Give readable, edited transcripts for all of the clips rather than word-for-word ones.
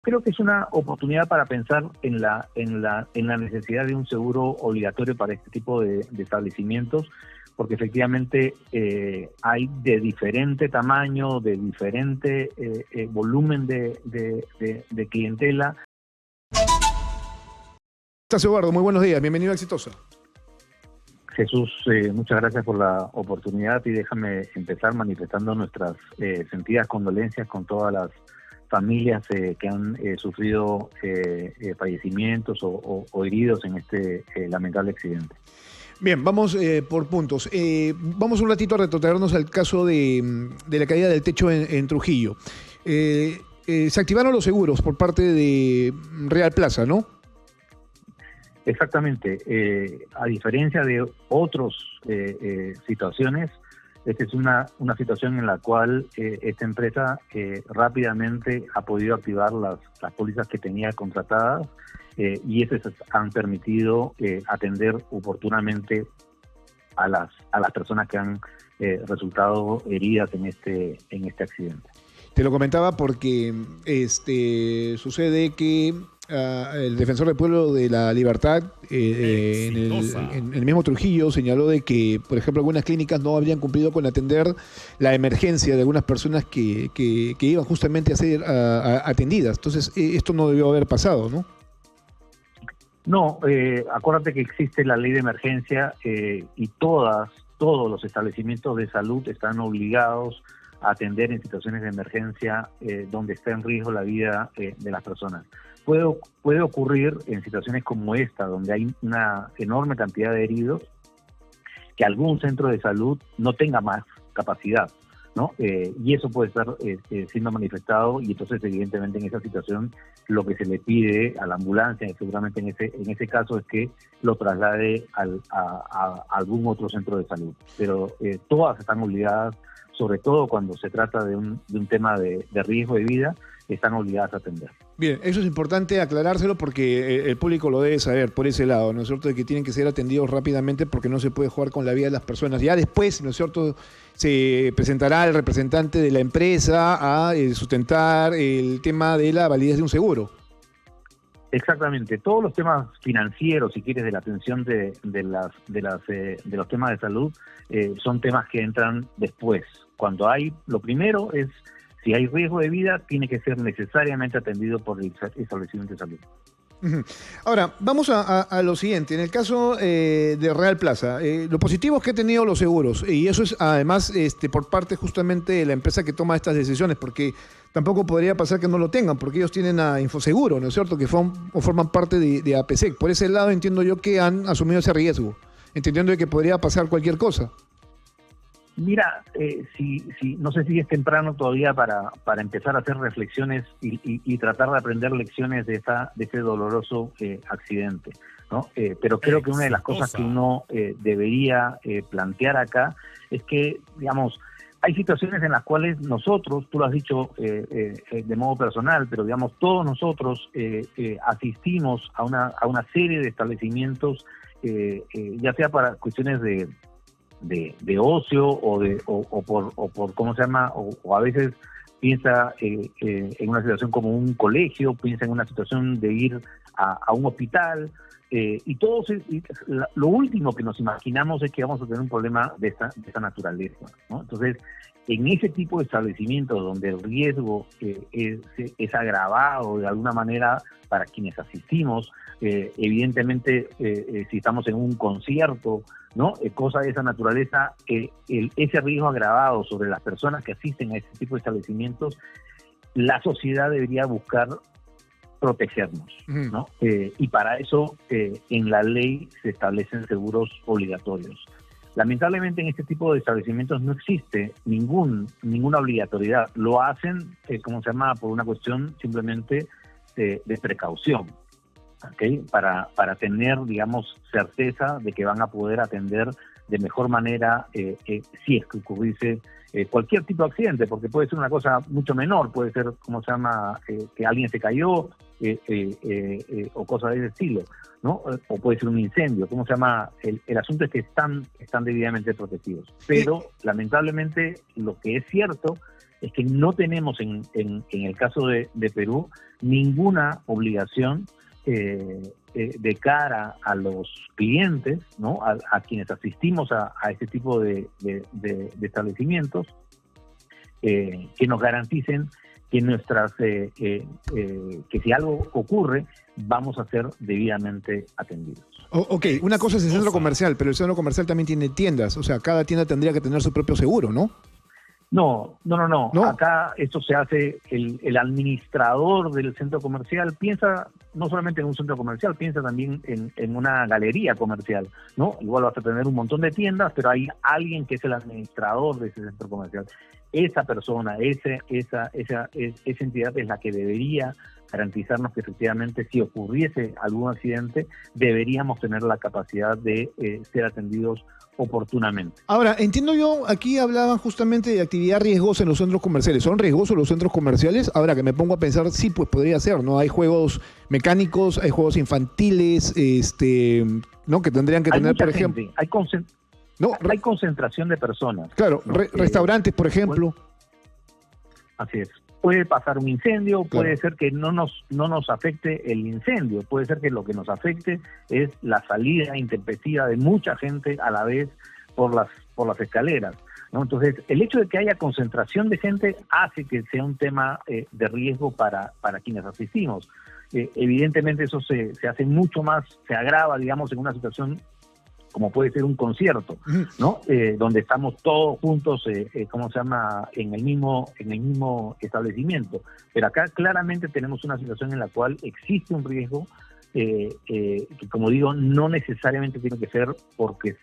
Creo que es una oportunidad para pensar en la necesidad de un seguro obligatorio para este tipo de establecimientos, porque efectivamente hay de diferente tamaño, de diferente volumen de clientela. Estás, Eduardo, muy buenos días, bienvenido a Exitosa. Jesús, muchas gracias por la oportunidad y déjame empezar manifestando nuestras sentidas condolencias con todas las familias que han sufrido fallecimientos o heridos en este lamentable accidente. Bien, vamos por puntos. Vamos un ratito a retrotraernos al caso de la caída del techo en Trujillo. Se activaron los seguros por parte de Real Plaza, ¿no? Exactamente. A diferencia de otras situaciones, esta es una situación en la cual esta empresa rápidamente ha podido activar las pólizas que tenía contratadas y esas han permitido atender oportunamente a las personas que han resultado heridas en este accidente. Te lo comentaba porque sucede que el defensor del pueblo de la libertad en el mismo Trujillo señaló de que, por ejemplo, algunas clínicas no habían cumplido con atender la emergencia de algunas personas que iban justamente a ser atendidas. Entonces, esto no debió haber pasado, ¿no? No, acuérdate que existe la ley de emergencia y todos los establecimientos de salud están obligados a atender en situaciones de emergencia donde está en riesgo la vida de las personas. Puede ocurrir en situaciones como esta, donde hay una enorme cantidad de heridos, que algún centro de salud no tenga más capacidad, ¿no? Y eso puede estar siendo manifestado, y entonces evidentemente en esa situación lo que se le pide a la ambulancia, seguramente en ese caso, es que lo traslade a algún otro centro de salud. Pero todas están obligadas, sobre todo cuando se trata de un tema de riesgo de vida, están obligadas a atender. Bien, eso es importante aclarárselo porque el público lo debe saber por ese lado, ¿no es cierto?, de que tienen que ser atendidos rápidamente porque no se puede jugar con la vida de las personas. Ya después, ¿no es cierto?, se presentará el representante de la empresa a sustentar el tema de la validez de un seguro. Exactamente. Todos los temas financieros, si quieres, de la atención de los temas de salud, son temas que entran después. Cuando lo primero es, si hay riesgo de vida, tiene que ser necesariamente atendido por el establecimiento de salud. Ahora, vamos a lo siguiente. En el caso de Real Plaza, lo positivo es que ha tenido los seguros, y eso es además por parte justamente de la empresa que toma estas decisiones, porque tampoco podría pasar que no lo tengan, porque ellos tienen a Infoseguro, ¿no es cierto?, que forman parte de APSEC. Por ese lado entiendo yo que han asumido ese riesgo, entendiendo de que podría pasar cualquier cosa. Mira, no sé si es temprano todavía para empezar a hacer reflexiones y tratar de aprender lecciones de ese doloroso accidente, ¿no? Pero creo que una de las cosas que uno debería plantear acá es que, digamos, hay situaciones en las cuales nosotros, tú lo has dicho de modo personal, pero digamos todos nosotros asistimos a una serie de establecimientos, ya sea para cuestiones de ocio o por ¿cómo se llama? O a veces piensa en una situación como un colegio, piensa en una situación de ir a un hospital, y lo último que nos imaginamos es que vamos a tener un problema de esta naturaleza, ¿no? Entonces, en ese tipo de establecimientos donde el riesgo es agravado de alguna manera para quienes asistimos, evidentemente si estamos en un concierto, ¿no? Cosa de esa naturaleza, ese riesgo agravado sobre las personas que asisten a ese tipo de establecimientos, la sociedad debería buscar protegernos, ¿no? Y para eso en la ley se establecen seguros obligatorios. Lamentablemente en este tipo de establecimientos no existe ninguna obligatoriedad. Lo hacen, ¿cómo se llama?, por una cuestión simplemente de precaución, ¿okay? Para tener, digamos, certeza de que van a poder atender de mejor manera si es que ocurriese cualquier tipo de accidente, porque puede ser una cosa mucho menor, puede ser, ¿cómo se llama?, que alguien se cayó o cosas de ese estilo, ¿no? O puede ser un incendio, ¿cómo se llama? El asunto es que están debidamente protegidos. Pero lamentablemente lo que es cierto es que no tenemos en el caso de Perú ninguna obligación de cara a los clientes, ¿no? A quienes asistimos a este tipo de establecimientos, que nos garanticen que que si algo ocurre, vamos a ser debidamente atendidos. Ok, una cosa es el centro comercial, pero el centro comercial también tiene tiendas, o sea, cada tienda tendría que tener su propio seguro, ¿no? No. Acá esto se hace, el administrador del centro comercial piensa no solamente en un centro comercial, piensa también en una galería comercial, ¿no? Igual vas a tener un montón de tiendas, pero hay alguien que es el administrador de ese centro comercial. Esa persona, esa entidad es la que debería garantizarnos que efectivamente si ocurriese algún accidente, deberíamos tener la capacidad de ser atendidos oportunamente. Ahora, entiendo yo, aquí hablaban justamente de actividad riesgosa en los centros comerciales. ¿Son riesgosos los centros comerciales? Ahora que me pongo a pensar, sí, pues podría ser, ¿no? Hay juegos mecánicos, hay juegos infantiles, ¿no? Que tendrían que tener, por ejemplo... Hay concentración de personas. Claro, ¿no? Restaurantes, por ejemplo. Así es. Puede pasar un incendio, claro. Puede ser que no nos afecte el incendio, puede ser que lo que nos afecte es la salida intempestiva de mucha gente a la vez por las escaleras, ¿no? Entonces, el hecho de que haya concentración de gente hace que sea un tema de riesgo para quienes asistimos. Evidentemente eso se hace mucho más, se agrava, digamos, en una situación como puede ser un concierto, ¿no? Donde estamos todos juntos, en el mismo establecimiento. Pero acá claramente tenemos una situación en la cual existe un riesgo que, como digo, no necesariamente tiene que ser porque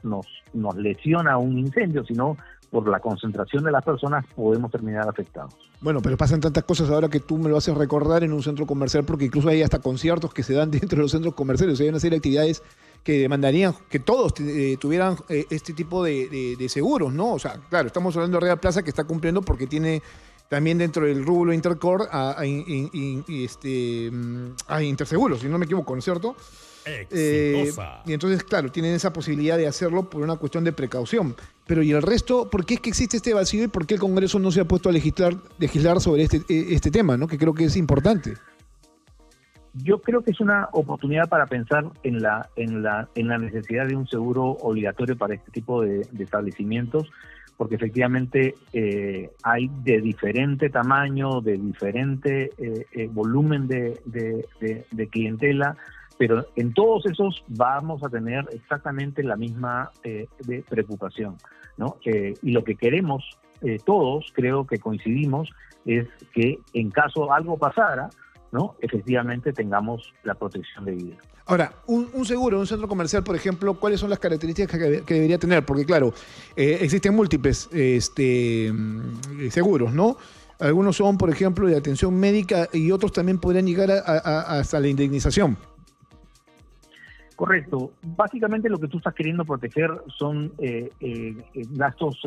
nos lesiona un incendio, sino por la concentración de las personas podemos terminar afectados. Bueno, pero pasan tantas cosas ahora que tú me lo haces recordar en un centro comercial, porque incluso hay hasta conciertos que se dan dentro de los centros comerciales. Hay una serie de actividades que demandarían que todos tuvieran este tipo de seguros, ¿no? O sea, claro, estamos hablando de Real Plaza, que está cumpliendo porque tiene también dentro del rubro Intercor a Interseguros, si no me equivoco, ¿no es cierto? Y entonces, claro, tienen esa posibilidad de hacerlo por una cuestión de precaución. Pero ¿y el resto? ¿Por qué es que existe este vacío y por qué el Congreso no se ha puesto a legislar sobre este tema, ¿no? Que creo que es importante. Yo creo que es una oportunidad para pensar en la necesidad de un seguro obligatorio para este tipo de establecimientos, porque efectivamente hay de diferente tamaño, de diferente volumen de clientela, pero en todos esos vamos a tener exactamente la misma de preocupación, ¿no? Y lo que queremos todos, creo que coincidimos, es que en caso algo pasara, ¿no? Efectivamente tengamos la protección de vida. Ahora, un seguro, un centro comercial, por ejemplo, ¿cuáles son las características que debería tener? Porque claro, existen múltiples seguros, ¿no? Algunos son, por ejemplo, de atención médica y otros también podrían llegar hasta la indemnización. Correcto. Básicamente lo que tú estás queriendo proteger son gastos,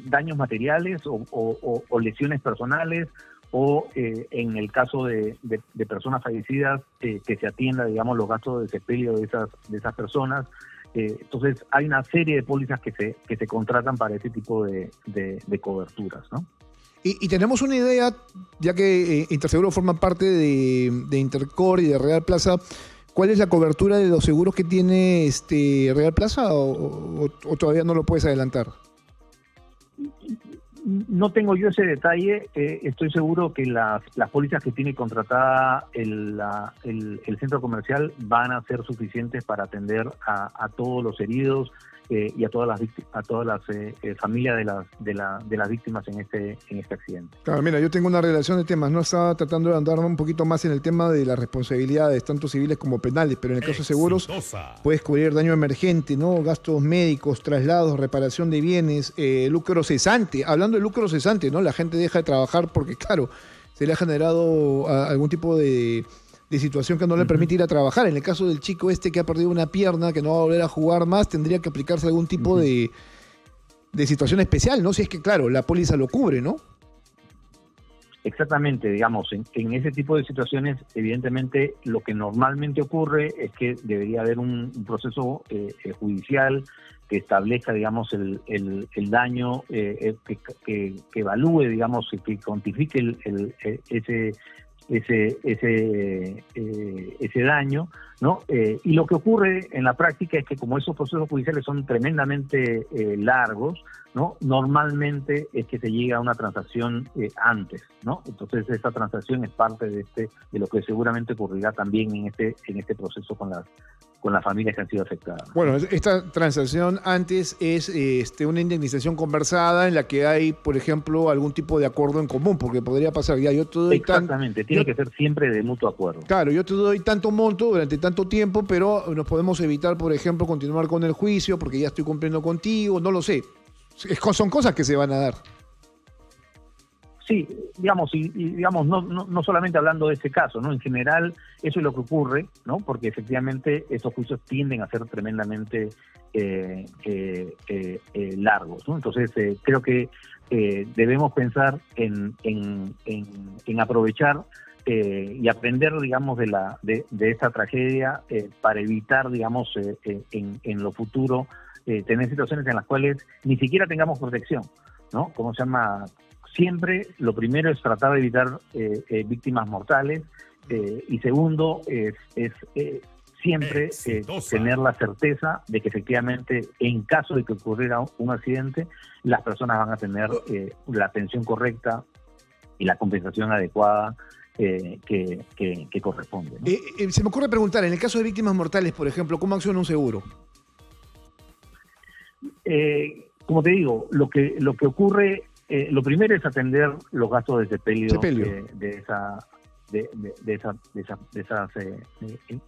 daños materiales o lesiones personales, o en el caso de personas fallecidas, que se atienda, digamos, los gastos de sepelio de esas personas. Entonces hay una serie de pólizas que se contratan para ese tipo de coberturas, ¿no? Y tenemos una idea, ya que Interseguro forma parte de Intercor y de Real Plaza, ¿cuál es la cobertura de los seguros que tiene Real Plaza o todavía no lo puedes adelantar? No tengo yo ese detalle. Estoy seguro que las pólizas que tiene contratada el centro comercial van a ser suficientes para atender a todos los heridos y a todas las familias de las víctimas en este accidente. Claro, mira, yo tengo una relación de temas. No estaba tratando de andar un poquito más en el tema de las responsabilidades, tanto civiles como penales, pero en el caso de seguros puedes cubrir daño emergente, ¿no? Gastos médicos, traslados, reparación de bienes, lucro cesante. Hablando de lucro cesante, ¿no? La gente deja de trabajar porque, claro, se le ha generado algún tipo de situación que no le permite ir a trabajar. En el caso del chico que ha perdido una pierna, que no va a volver a jugar más, tendría que aplicarse algún tipo de situación especial, ¿no? Si es que, claro, la póliza lo cubre, ¿no? Exactamente, digamos, en ese tipo de situaciones, evidentemente, lo que normalmente ocurre es que debería haber un proceso judicial establezca, digamos, el daño, que evalúe, digamos, que cuantifique ese daño, ¿no? Y lo que ocurre en la práctica es que como esos procesos judiciales son tremendamente largos, ¿no? Normalmente es que se llega a una transacción antes, ¿no? Entonces esa transacción es parte de lo que seguramente ocurrirá también en este proceso con las familias que han sido afectadas. Bueno, esta transacción antes es una indemnización conversada en la que hay, por ejemplo, algún tipo de acuerdo en común, porque podría pasar, ya yo te doy exactamente, tiene que ser siempre de mutuo acuerdo. Claro, yo te doy tanto monto durante tanto tiempo, pero nos podemos evitar, por ejemplo, continuar con el juicio porque ya estoy cumpliendo contigo, no lo sé. Son cosas que se van a dar. Sí, digamos, y digamos, no solamente hablando de ese caso, ¿no? En general, eso es lo que ocurre, ¿no? Porque efectivamente estos juicios tienden a ser tremendamente largos, ¿no? Entonces, creo que debemos pensar en aprovechar y aprender, digamos, de esta tragedia para evitar, digamos, en lo futuro tener situaciones en las cuales ni siquiera tengamos protección, ¿no? Como se llama, siempre lo primero es tratar de evitar víctimas mortales y segundo es siempre tener la certeza de que efectivamente en caso de que ocurriera un accidente las personas van a tener la atención correcta y la compensación adecuada que corresponde, ¿no? Se me ocurre preguntar, en el caso de víctimas mortales, por ejemplo, ¿cómo acciona un seguro? Como te digo, lo que ocurre, lo primero es atender los gastos de sepelio.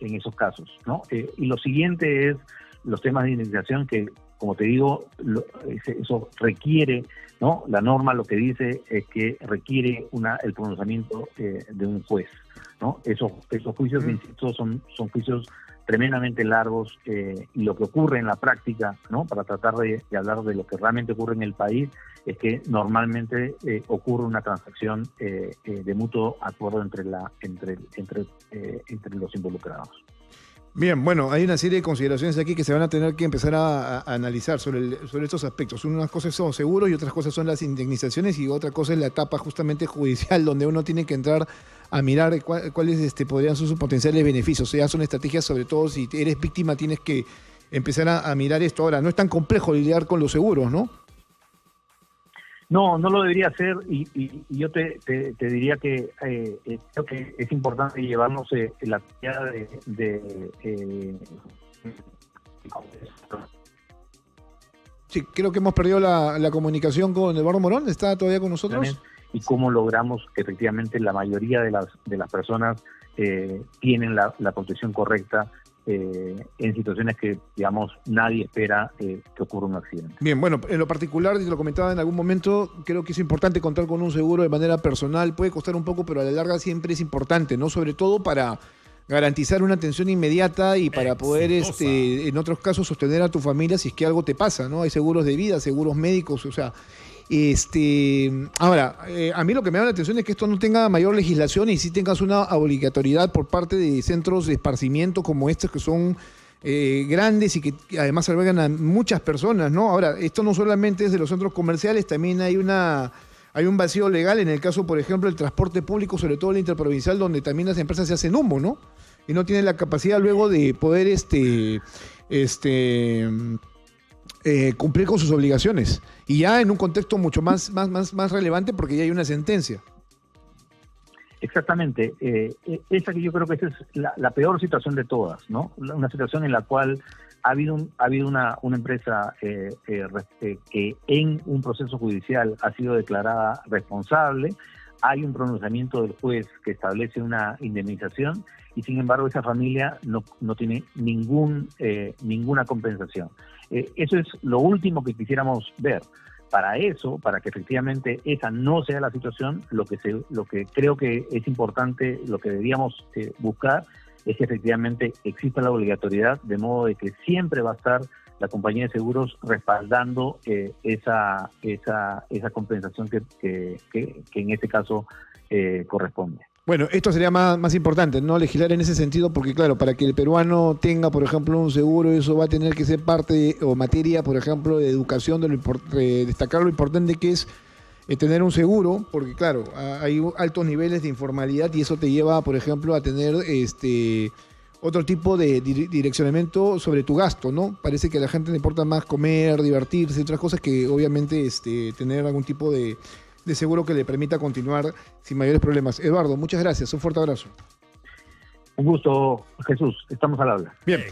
En esos casos, ¿no? Y lo siguiente es los temas de indemnización que, como te digo, eso requiere, ¿no? La norma lo que dice es que requiere el pronunciamiento de un juez, ¿no? Esos juicios, insisto, son juicios tremendamente largos y lo que ocurre en la práctica, ¿no? Para tratar de hablar de lo que realmente ocurre en el país, es que normalmente ocurre una transacción de mutuo acuerdo entre los involucrados. Bien, bueno, hay una serie de consideraciones aquí que se van a tener que empezar a analizar sobre estos aspectos. Unas cosas son seguros y otras cosas son las indemnizaciones y otra cosa es la etapa justamente judicial donde uno tiene que entrar a mirar cuáles podrían ser sus potenciales beneficios. O sea, son estrategias, sobre todo si eres víctima tienes que empezar a mirar esto. Ahora, no es tan complejo lidiar con los seguros, ¿no? No lo debería ser y yo te diría que creo que es importante llevarnos la tarea Sí, creo que hemos perdido la comunicación con Eduardo Morón. ¿Está todavía con nosotros? Y cómo logramos que efectivamente la mayoría de las personas tienen la protección correcta en situaciones que, digamos, nadie espera que ocurra un accidente. Bien, bueno, en lo particular, te lo comentaba en algún momento, creo que es importante contar con un seguro de manera personal. Puede costar un poco, pero a la larga siempre es importante, ¿no? Sobre todo para garantizar una atención inmediata y para poder, en otros casos, sostener a tu familia si es que algo te pasa, ¿no? Hay seguros de vida, seguros médicos, o sea... Ahora, a mí lo que me llama la atención es que esto no tenga mayor legislación y sí tengas una obligatoriedad por parte de centros de esparcimiento como estos que son grandes y que además albergan a muchas personas, ¿no? Ahora, esto no solamente es de los centros comerciales, también hay un vacío legal en el caso, por ejemplo, del transporte público, sobre todo el interprovincial, donde también las empresas se hacen humo, ¿no? Y no tienen la capacidad luego de poder cumplir con sus obligaciones y ya en un contexto mucho más relevante porque ya hay una sentencia. Exactamente, esa que yo creo que esa es la peor situación de todas, ¿no? Una situación en la cual ha habido una empresa que en un proceso judicial ha sido declarada responsable, hay un pronunciamiento del juez que establece una indemnización y sin embargo esa familia no tiene ninguna compensación. Eso es lo último que quisiéramos ver. Para que efectivamente esa no sea la situación, lo que creo que es importante, lo que deberíamos buscar es que efectivamente exista la obligatoriedad, de modo de que siempre va a estar la compañía de seguros respaldando esa compensación que en este caso corresponde. Bueno, esto sería más importante, ¿no? Legislar en ese sentido, porque claro, para que el peruano tenga, por ejemplo, un seguro, eso va a tener que ser parte o materia, por ejemplo, de educación, de destacar lo importante que es tener un seguro, porque claro, hay altos niveles de informalidad y eso te lleva, por ejemplo, a tener otro tipo de direccionamiento sobre tu gasto, ¿no? Parece que a la gente le importa más comer, divertirse, otras cosas que obviamente tener algún tipo de seguro que le permita continuar sin mayores problemas. Eduardo, muchas gracias, un fuerte abrazo. Un gusto, Jesús, estamos al habla. Bien.